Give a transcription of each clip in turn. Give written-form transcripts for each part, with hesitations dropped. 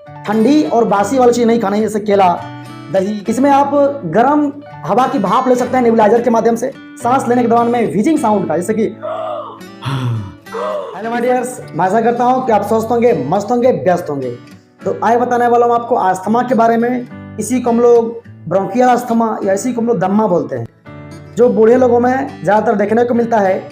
ठंडी और बासी वाली चीज नहीं खानी, जैसे केला, दही। इसमें आप गर्म हवा की भाप ले सकते हैं नेबुलाइजर के माध्यम से, सांस लेने के दौरान में व्हीजिंग साउंड का, जैसे कि हेलो माय डियर्स, मैं आशा करता हूँ कि आप स्वस्थ होंगे, मस्त होंगे, व्यस्त होंगे। तो आए बताने वाला हूँ आपको अस्थमा के बारे में। इसी को हम लोग ब्रोंकियल अस्थमा या इसी को हम लोग दम्मा बोलते हैं, जो बूढ़े लोगों में ज़्यादातर देखने को मिलता है।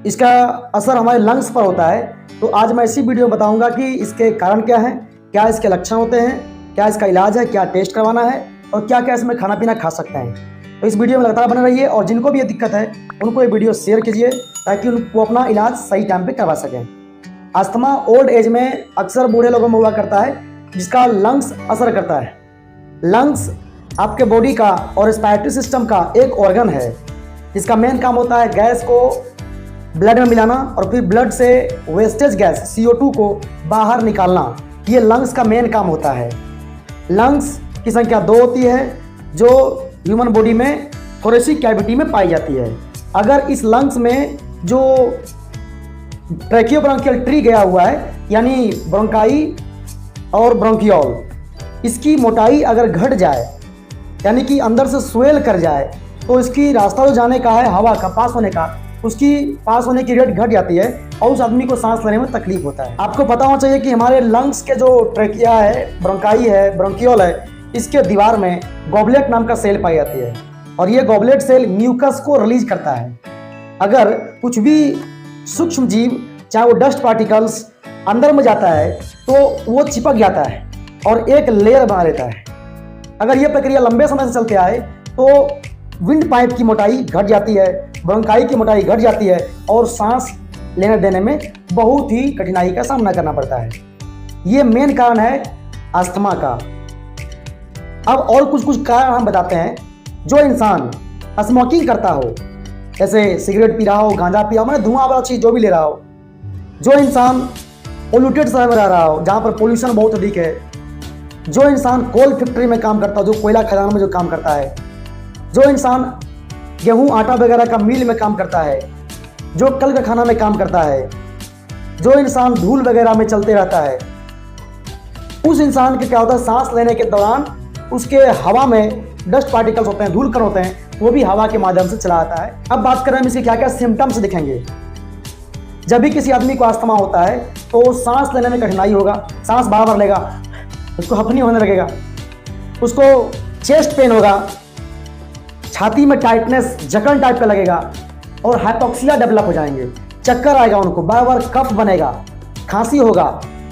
इसका असर हमारे लंग्स पर होता है। तो आज मैं इसी वीडियो में बताऊंगा कि इसके कारण क्या है, क्या इसके लक्षण होते हैं, क्या इसका इलाज है, क्या टेस्ट करवाना है और क्या क्या इसमें खाना पीना खा सकते हैं। तो इस वीडियो में लगातार बने रहिए और जिनको भी ये दिक्कत है उनको ये वीडियो शेयर कीजिए ताकि उनको अपना इलाज सही टाइम पे करवा सकें। अस्थमा ओल्ड एज में अक्सर बूढ़े लोगों में हुआ करता है, जिसका लंग्स असर करता है। लंग्स आपके बॉडी का और रेस्पिरेटरी सिस्टम का एक ऑर्गन है, जिसका मेन काम होता है गैस को ब्लड में मिलाना और फिर ब्लड से वेस्टेज गैस CO2 को बाहर निकालना। ये लंग्स का मेन काम होता है। लंग्स की संख्या 2 होती है, जो ह्यूमन बॉडी में थोरेसिक कैविटी में पाई जाती है। अगर इस लंग्स में जो ट्रैकियोब्रोंकियल ट्री गया हुआ है, यानी ब्रोंकाई और ब्रोंकियोल, इसकी मोटाई अगर घट जाए, यानी कि अंदर से स्वेल कर जाए, तो इसकी रास्ता जो जाने का है हवा का पास होने का, उसकी पास होने की रेट घट जाती है और उस आदमी को सांस लेने में तकलीफ होता है। आपको पता होना चाहिए कि हमारे लंग्स के जो ट्रैकिया है, ब्रोंकाई है, ब्रोंकियोल है, इसके दीवार में गॉबलेट नाम का सेल पाई जाती है और ये गॉबलेट सेल म्यूकस को रिलीज करता है। अगर कुछ भी सूक्ष्म जीव, चाहे वो डस्ट पार्टिकल्स, अंदर में जाता है तो वो चिपक जाता है और एक लेयर बना लेता है। अगर ये प्रक्रिया लंबे समय से चलते आए तो विंड पाइप की मोटाई घट जाती है, ब्रोंकाई की मोटाई घट जाती है और सांस लेने देने में बहुत ही कठिनाई का सामना करना पड़ता है। ये मेन कारण है अस्थमा का। अब और कुछ कारण हम बताते हैं। जो इंसान स्मोकिंग करता हो, जैसे सिगरेट पी रहा हो, गांजा पी रहा हो, मैंने धुआं वाला चीज़ जो भी ले रहा हो, जो इंसान पोल्यूटेड शहर में रह रहा हो जहाँ पर पोल्यूशन बहुत अधिक है, जो इंसान कोल फैक्ट्री में काम करता हो, जो कोयला खदान में जो काम करता है, जो इंसान गेहूं आटा वगैरह का मिल में काम करता है, जो कल कारखाना में काम करता है, जो इंसान धूल वगैरह में चलते रहता है, उस इंसान के क्या होता है, सांस लेने के दौरान उसके हवा में डस्ट पार्टिकल्स होते हैं, धूल कण होते हैं, वो भी हवा के माध्यम से चला आता है। अब बात करें हम इसके क्या क्या सिम्टम्स दिखेंगे। जब भी किसी आदमी को अस्थमा होता है तो सांस लेने में कठिनाई होगा, सांस बार बार लेगा, उसको हफनी होने लगेगा, उसको चेस्ट पेन होगा, छाती में टाइटनेस, जकड़न टाइप का लगेगा और हाइपोक्सिया डेवलप हो जाएंगे, चक्कर आएगा, उनको बार बार कफ बनेगा, खांसी होगा,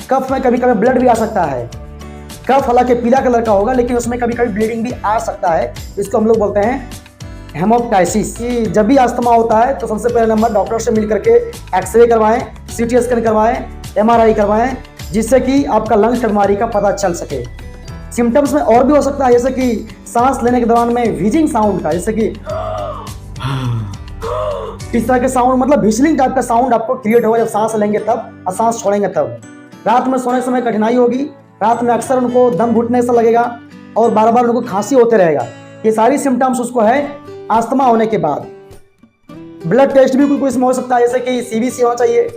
कफ में कभी कभी ब्लड भी आ सकता है। कफ हालांकि पीला कलर का होगा लेकिन उसमें कभी कभी ब्लीडिंग भी आ सकता है, इसको हम लोग बोलते हैं हेमोप्टाइसिस। कि जब भी अस्थमा होता है तो सबसे पहले नंबर डॉक्टर से मिल करके एक्सरे करवाएं, CT स्कैन करवाएं, MRI करवाएं, जिससे कि आपका लंग्स की बीमारी का पता चल सके। सिम्टम्स में और भी हो सकता है, जैसे कि सांस लेने के दौरान में व्हीजिंग साउंड का, जैसे कि इस तरह के साउंड, मतलब व्हिसलिंग टाइप का साउंड आपको क्रिएट होगा जब सांस लेंगे तब और सांस छोड़ेंगे तब। रात में सोने समय कठिनाई होगी, रात में अक्सर उनको दम घुटने से लगेगा और बार बार उनको खांसी होते रहेगा। ये सारी सिम्टम्स उसको है अस्थमा होने के बाद। ब्लड टेस्ट भी कोई इसमें हो सकता है, जैसे कि CBC होना चाहिए,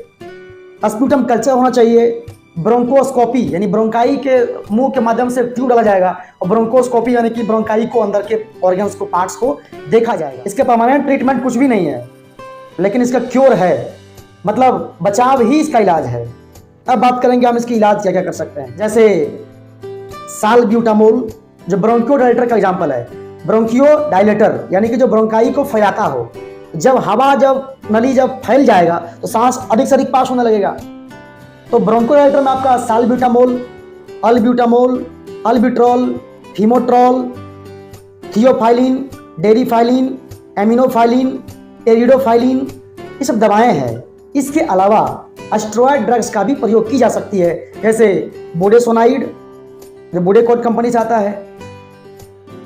स्पूटम कल्चर होना चाहिए, ब्रोंकोस्कोपी यानी ब्रोंकाई के मुंह के माध्यम से ट्यूब डाला जाएगा और ब्रोंकोस्कोपी यानी कि ब्रोंकाई को, अंदर के ऑर्गन्स को, पार्ट्स को देखा जाएगा। इसके परमानेंट ट्रीटमेंट कुछ भी नहीं है, लेकिन इसका क्योर है, मतलब बचाव ही इसका इलाज है। अब बात करेंगे हम इसकी इलाज क्या क्या कर सकते हैं। जैसे सालब्यूटामोल, जो ब्रोंकियो डायलेटर का एग्जाम्पल है। ब्रोंकियो डायलेटर यानी कि जो ब्रोंकाई को फैलाता हो, जब हवा, जब नली जब फैल जाएगा तो सांस अधिक से अधिक पास होने लगेगा। तो ब्रोंकोडायलेटर में आपका सालब्यूटामोल, अल्ब्यूटामोल, अल्बिट्रॉल, फीमोट्रॉल, थियोफाइलिन, डेरिफाइलिन, एमिनोफाइलिन, टेरिडोफाइलिन, ये सब दवाएं हैं। इसके अलावा स्टेरॉयड ड्रग्स का भी प्रयोग की जा सकती है, जैसे बोडेसोनाइड, जो बोडेकोट कंपनी से आता है,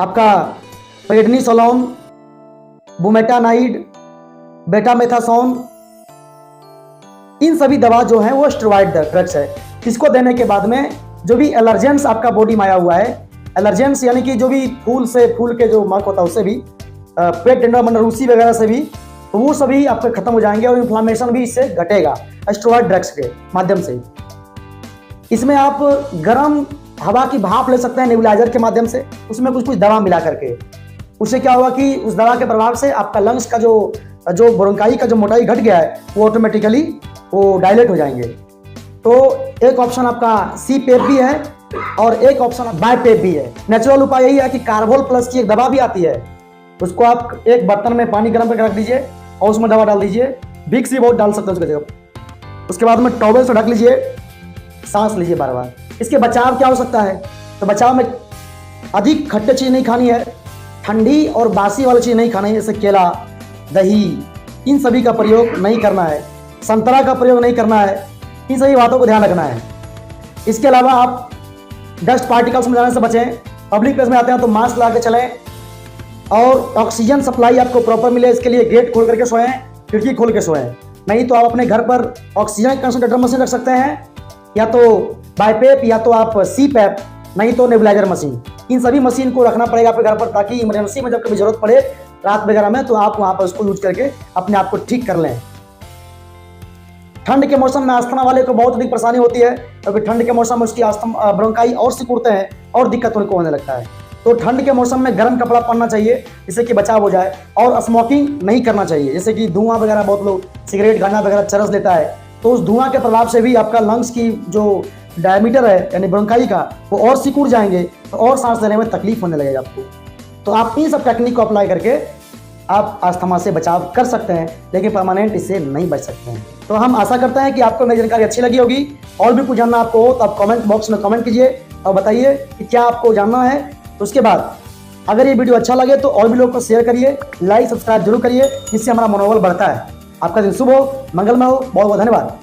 आपका प्रेडनिसोलोन, बुमेटानाइड, बेटामेथासोन, इन सभी दवा जो है वो स्टेरॉयड ड्रग्स है। इसको देने के बाद में जो भी एलर्जेंस आपका बॉडी में आया हुआ है, एलर्जेंस यानी कि जो भी फूल के जो मर्क होता है उससे भी, पेट टेंडर मन रूसी वगैरह से भी, तो वो सभी आपके खत्म हो जाएंगे और इन्फ्लामेशन भी इससे घटेगा स्टेरॉयड ड्रग्स के माध्यम से। इसमें आप गर्म हवा की भाप ले सकते हैं नेबुलाइजर के माध्यम से, उसमें कुछ कुछ दवा मिला करके। उससे क्या होगा कि उस दवा के प्रभाव से आपका लंग्स का जो ब्रोंकाई का जो मोटाई घट गया है वो ऑटोमेटिकली वो डायलेट हो जाएंगे। तो एक ऑप्शन आपका सी पेप भी है और एक ऑप्शन बाय पेप भी है। नेचुरल उपाय यही है कि कार्बोल प्लस की एक दवा भी आती है, उसको आप एक बर्तन में पानी गर्म करके रख दीजिए और उसमें दवा डाल दीजिए, विक्स भी बहुत डाल सकते हैं उसकी जगह। उसके बाद में टॉवल से ढक लीजिए, सांस लीजिए बार बार। इसके बचाव क्या हो सकता है? तो बचाव में अधिक खट्टे चीज़ नहीं खानी है, ठंडी और बासी वाली चीज़ नहीं खानी है, जैसे केला, दही, इन सभी का प्रयोग नहीं करना है, संतरा का प्रयोग नहीं करना है, इन सभी बातों को ध्यान रखना है। इसके अलावा आप डस्ट पार्टिकल्स में जाने से बचें, पब्लिक प्लेस में आते हैं तो मास्क लगा के चलें और ऑक्सीजन सप्लाई आपको प्रॉपर मिले इसके लिए गेट खोल करके सोएं, खिड़की खोल के सोएं। नहीं तो आप अपने घर पर ऑक्सीजन कंसंट्रेटर मशीन रख सकते हैं, या तो बाईपेप या तो आप सी पैप, नहीं तो नेबुलाइजर मशीन। इन सभी मशीन को रखना पड़ेगा आपके घर पर, ताकि इमरजेंसी में जब कभी जरूरत पड़े रात वगैरह में तो आप वहाँ पर उसको यूज करके अपने आप को ठीक कर लें। ठंड के मौसम में अस्थमा वाले को बहुत अधिक परेशानी होती है, क्योंकि ठंड के मौसम में उसकी अस्थमा ब्रोंकाई और सिकुड़ते हैं और दिक्कत उनको होने लगता है। तो ठंड के मौसम में गर्म कपड़ा पहनना चाहिए जिससे कि बचाव हो जाए, और स्मोकिंग नहीं करना चाहिए, जैसे कि धुआं वगैरह, बहुत लोग सिगरेट गांजा वगैरह चरस लेता है, तो उस धुआं के प्रभाव से भी आपका लंग्स की जो डायमीटर है यानी ब्रोंकाई का वो और सिकुड़ जाएंगे, तो और सांस लेने में तकलीफ होने लगेगा आपको। तो आप इन सब टेक्निक को अप्लाई करके आप अस्थमा से बचाव कर सकते हैं, लेकिन परमानेंट इससे नहीं बच सकते हैं। तो हम आशा करते हैं कि आपको मेरी जानकारी अच्छी लगी होगी। और भी कुछ जानना आपको हो तो आप कमेंट बॉक्स में कमेंट कीजिए और बताइए कि क्या आपको जानना है। तो उसके बाद अगर ये वीडियो अच्छा लगे तो और भी लोगों को शेयर करिए, लाइक सब्सक्राइब जरूर करिए, जिससे हमारा मनोबल बढ़ता है। आपका दिन शुभ हो, मंगलमय हो। बहुत बहुत धन्यवाद।